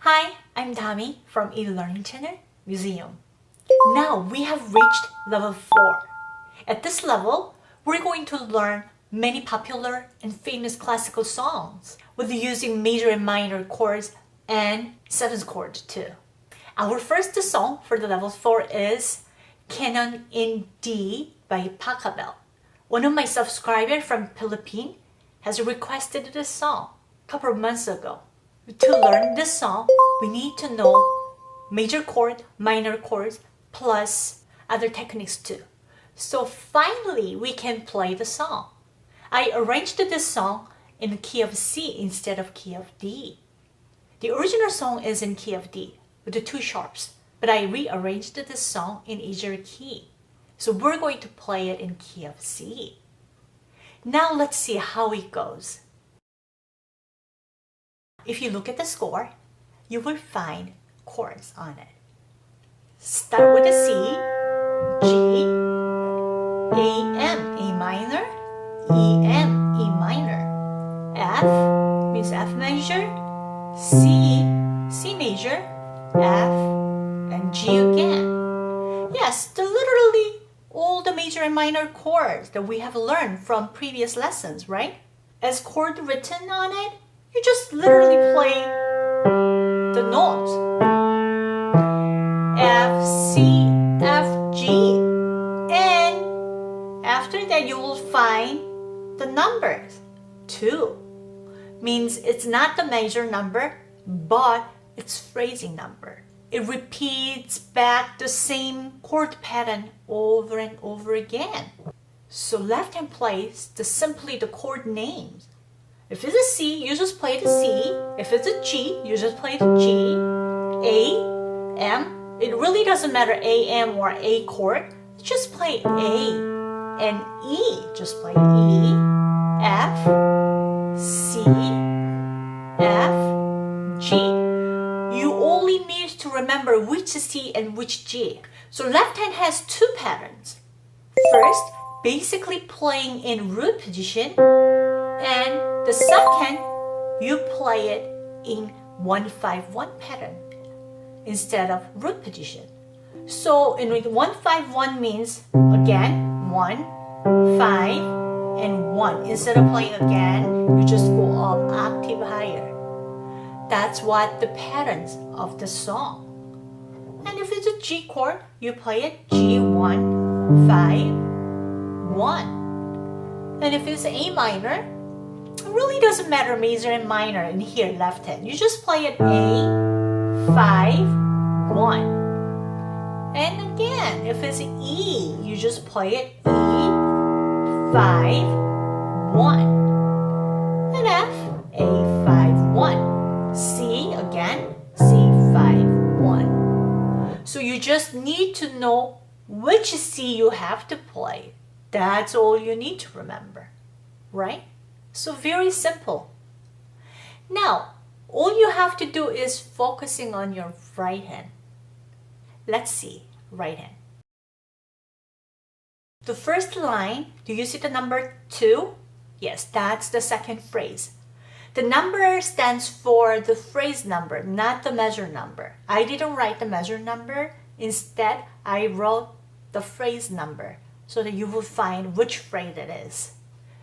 Hi, I'm Dami from eLearning Channel Museum. Now we have reached level 4. At this level, we're going to learn many popular and famous classical songs with using major and minor chords and 7th chord too. Our first song for the level 4 is Canon in D by Pachelbel. One of my subscribers from Philippines has requested this song a couple of months ago. To learn this song, we need to know major chord, minor chords, plus other techniques too. So finally, we can play the song. I arranged this song in the key of C instead of key of D. The original song is in key of D with the 2 sharps, but I rearranged this song in easier key. So we're going to play it in key of C. Now let's see how it goes. If you look at the score, you will find chords on it. Start with the C, G, A, M, A minor, E, M, E minor. F means F major, C, C major, F, and G again. Yes, literally all the major and minor chords that we have learned from previous lessons, right? As chord written on it, you just literally play the notes. F, C, F, G. And after that, you will find the numbers. 2 means it's not the major number, but it's phrasing number. It repeats back the same chord pattern over and over again. So left hand plays simply the chord names. If it's a C, you just play the C. If it's a G, you just play the G. A, M, it really doesn't matter A, M, or A chord. Just play A. And E, just play E. F, C, F, G. You only need to remember which C and which G. So left hand has 2 patterns. First, basically playing in root position, and the second, you play it in 1-5-1 pattern instead of root position. So in 1-5-1 means again 1, 5, and 1. Instead of playing again, you just go up octave higher. That's what the patterns of the song. And if it's a G chord, you play it G1, 5, 1. And if it's A minor, it really doesn't matter major and minor in here, left hand. You just play it A, 5, 1. And again, if it's E, you just play it E, 5, 1. And F, A, 5, 1. C, again, C, 5, 1. So you just need to know which C you have to play. That's all you need to remember, right? So very simple. Now, all you have to do is focusing on your right hand. Let's see, right hand. The first line, do you see the number 2? Yes, that's the second phrase. The number stands for the phrase number, not the measure number. I didn't write the measure number. Instead, I wrote the phrase number so that you will find which phrase it is.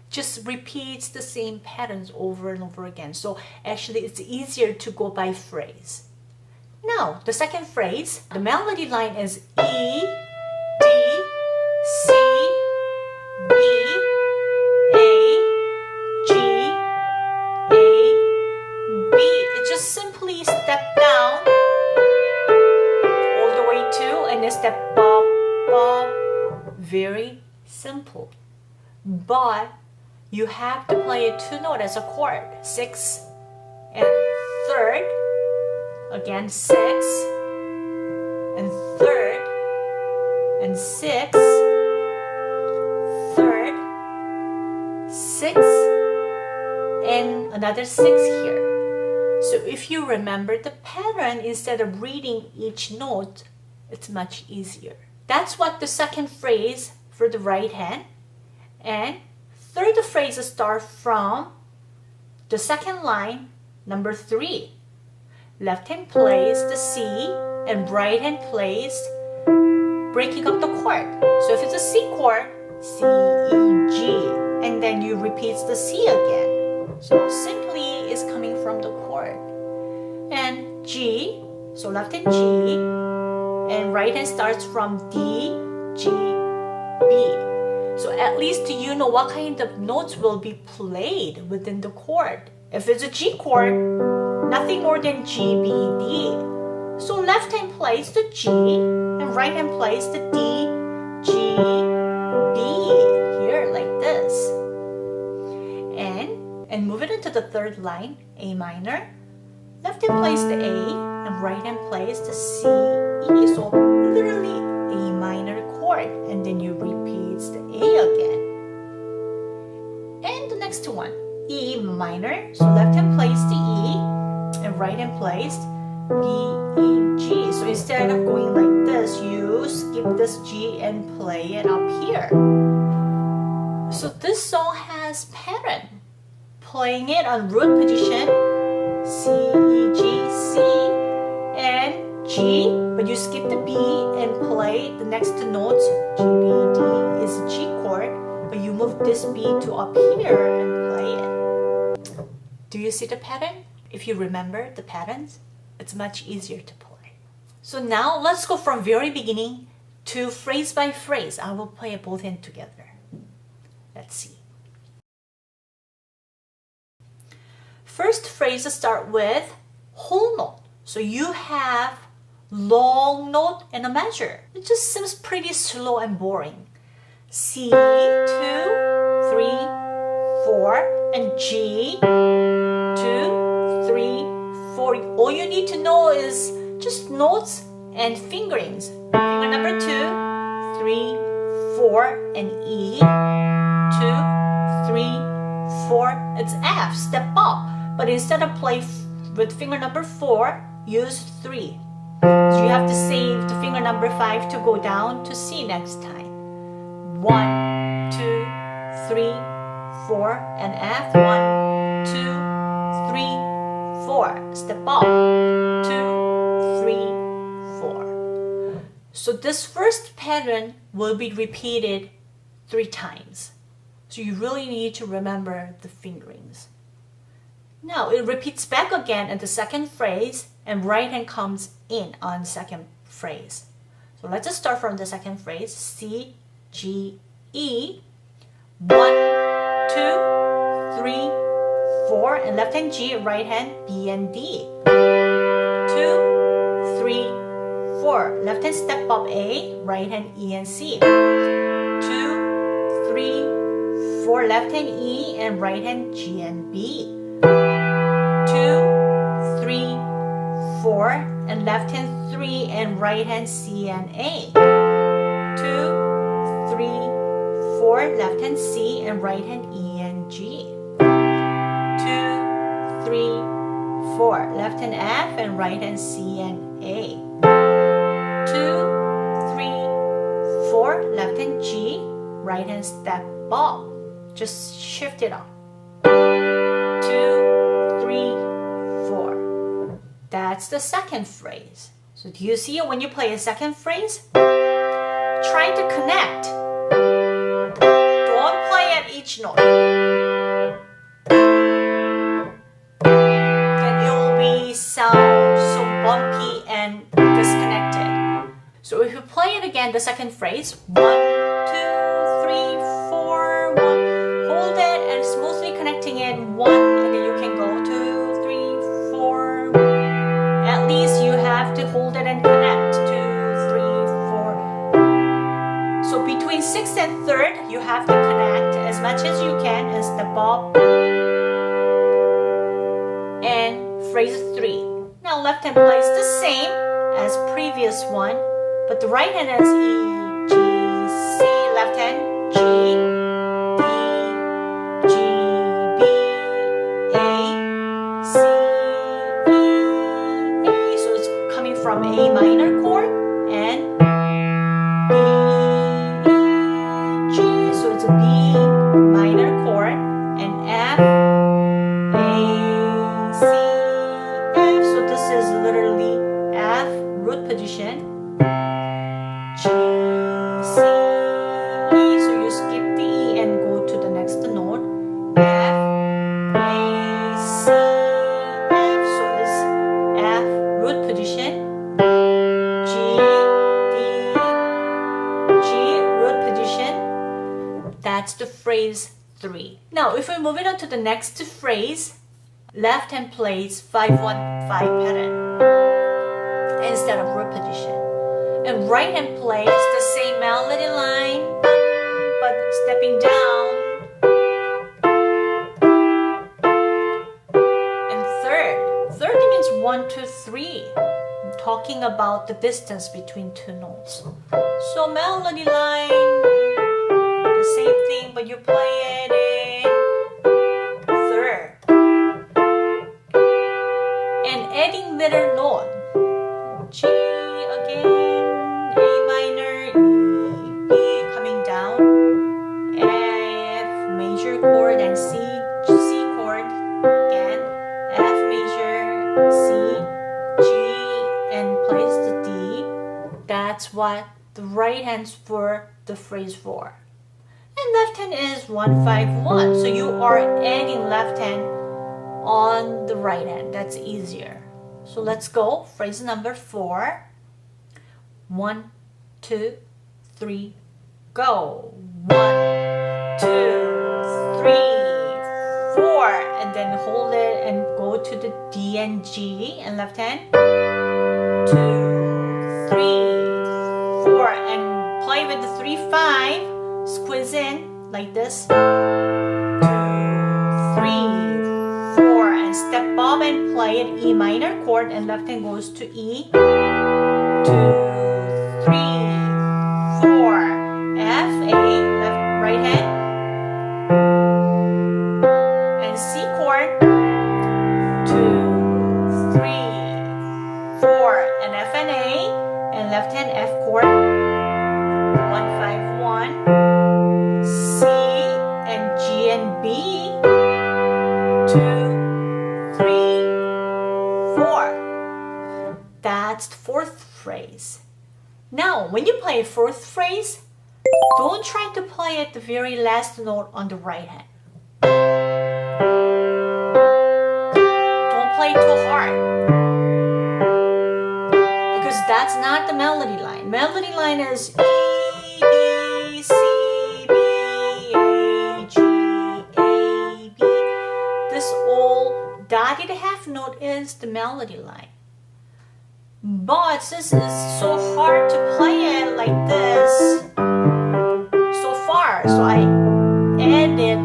Just repeats the same patterns over and over again. So actually, it's easier to go by phrase. Now, the second phrase, the melody line is E, D, C, B, A, G, A, B. It just simply step down all the way to and then step up, up. Very simple. But you have to play a 2 note as a chord. 6 and 3rd. Again, 6 and 3rd and 6, 3rd, 6 and another 6 here. So if you remember the pattern, instead of reading each note, it's much easier. That's what the second phrase for the right hand. And third phrase starts from the second line, number 3. Left hand plays the C and right hand plays breaking up the chord. So if it's a C chord, C, E, G, and then you repeat the C again. So simply is coming from the chord. And G, so left hand G, and right hand starts from D, G, B. So at least you know what kind of notes will be played within the chord. If it's a G chord, nothing more than G, B, D. So left hand plays the G and right hand plays the D, G, B. Here, like this. And move it into the third line, A minor. Left hand plays the A and right hand plays the C, E. So literally A minor chord. And then you repeat the A again. And the next one, E minor. So left hand plays the E and right hand plays B, E, G. So instead of going like this, you skip this G and play it up here. So this song has pattern. Playing it on root position, C, E, G, C, and G, but you skip the B and play the next notes. G, B, D is a G chord, but you move this B to up here and play it. Do you see the pattern? If you remember the patterns, it's much easier to play. So now let's go from very beginning to phrase by phrase. I will play both hands together. Let's see. First phrase start with whole note. So you have long note and a measure. It just seems pretty slow and boring. C, 2, 3, 4, and G, 2, 3, 4. All you need to know is just notes and fingerings. Finger number 2, 3, 4, and E, 2, 3, 4. It's F, step up. But instead of play with finger number 4, use 3. So you have to save the finger number 5 to go down to C next time. 1, 2, 3, 4, and F. 1, 2, 3, 4. Step up. 2, 3, 4. So this first pattern will be repeated 3 times. So you really need to remember the fingerings. Now it repeats back again in the second phrase, and right hand comes in on second phrase. So let's just start from the second phrase. C, G, E. 1, 2, 3, 4, and left hand G, right hand B and D. 2, 3, 4. Left hand step up A, right hand E and C. 2, 3, 4. Left hand E and right hand G and B. 2, 3, 4. And left hand 3 and right hand C and A. 2, 3, 4. Left hand C and right hand E and G. 2, 3, 4. Left hand F and right hand C and A. 2, 3, 4. Left hand G, right hand step up. Just shift it up. 2, 3, 4. That's the second phrase. So do you see when you play a second phrase? Try to connect. Don't play at each note. Then it will be sound so bumpy and disconnected. So if you play it again, the second phrase, 1, 2, 3, 4, 1, hold it and smoothly connecting it, 1, and then you can go 2, 3, 4. At least you have to hold it and connect, 2, 3, 4. So between 6th and 3rd, you have to connect as much as you can and step up. And phrase 3. Now left hand plays the same as previous one, but the right hand is E, G, C, left hand G, D, G, B, A, C, E, A. So it's coming from A minor chord and B, E, G. So it's a B minor chord and F, A, C, F. So this is literally F root position. G, C, E, so you skip the E and go to the next note. F, A, C, F, so it's F root position. G, D, G root position. That's the phrase 3. Now if we move it on to the next phrase, left hand plays 5-1-5 pattern instead of root position. And right hand plays the same melody line, but stepping down. And third means 1, 2, 3. I'm talking about the distance between two notes. So melody line, the same thing, but you play it in third. And adding middle note, G again. A minor, E, B coming down, F major chord and C chord again, F major, C, G, and plays the D. That's what the right hand's for the phrase 4. And left hand is 1-5-1. So you are adding left hand on the right hand. That's easier. So let's go. Phrase number 4. 1, 2, 3, go. 1, 2, 3, 4, and then hold it and go to the D and G and left hand. 2, 3, 4, and play with the 3-5. Squeeze in like this. 2, 3, 4, and step up and play it E minor chord, and left hand goes to E. 2, 3, 4, F, A, right hand, and C chord. 2, 3, 4, and F and A, and left hand F chord. 1-5-1, C and G and B. 2, 3, 4. That's the fourth phrase. Now, when you play a fourth phrase, Don't try to play at the very last note on the right hand. Don't play too hard. Because that's not the melody line. Melody line is E, B, C, B, A, G, A, B. This all dotted half note is the melody line. But since it's so hard to play it like this so far, so I added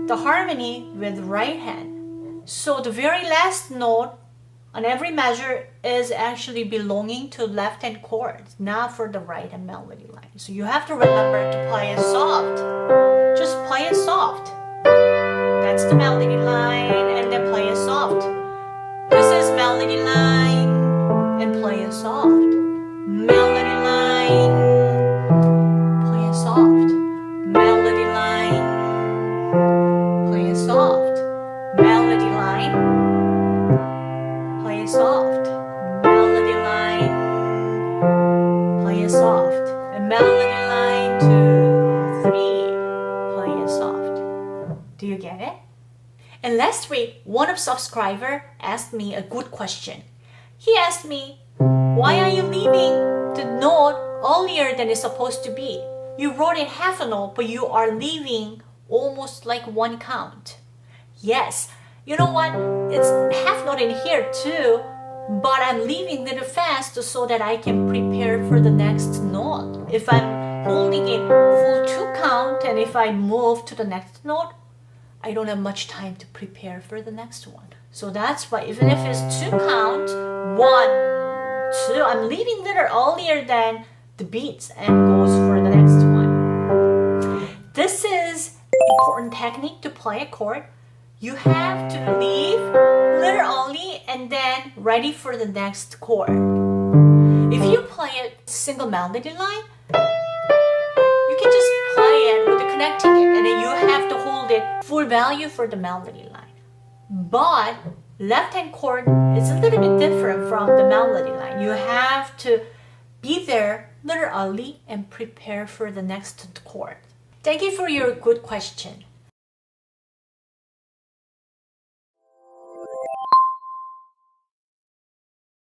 the harmony with right hand. So the very last note on every measure is actually belonging to left hand chords, not for the right hand melody line. So you have to remember to play it soft. Just play it soft. That's the melody line, and then play it soft. This is melody line, and play it soft. Melody line, play it soft. Melody line, play it soft. Melody line, play it soft. Melody line, play it soft. And melody line 2, 3, play it soft. Do you get it? And last week, one of subscriber asked me a good question. He asked me, why are you leaving the note earlier than it's supposed to be? You wrote in half a note, but you are leaving almost like one count. Yes, you know what? It's half note in here too, but I'm leaving a little fast so that I can prepare for the next note. If I'm holding it full 2 count, and if I move to the next note, I don't have much time to prepare for the next one. So that's why even if it's 2 count, 1, 2, I'm leaving a little earlier than the beats and goes for the next one. This is important technique to play a chord. You have to leave a little early and then ready for the next chord. If you play a single melody line, you can just play it with the connecting it, and then you have to hold it full value for the melody line. But left hand chord is a little bit different from the melody line. You have to be there a little early and prepare for the next chord. Thank you for your good question.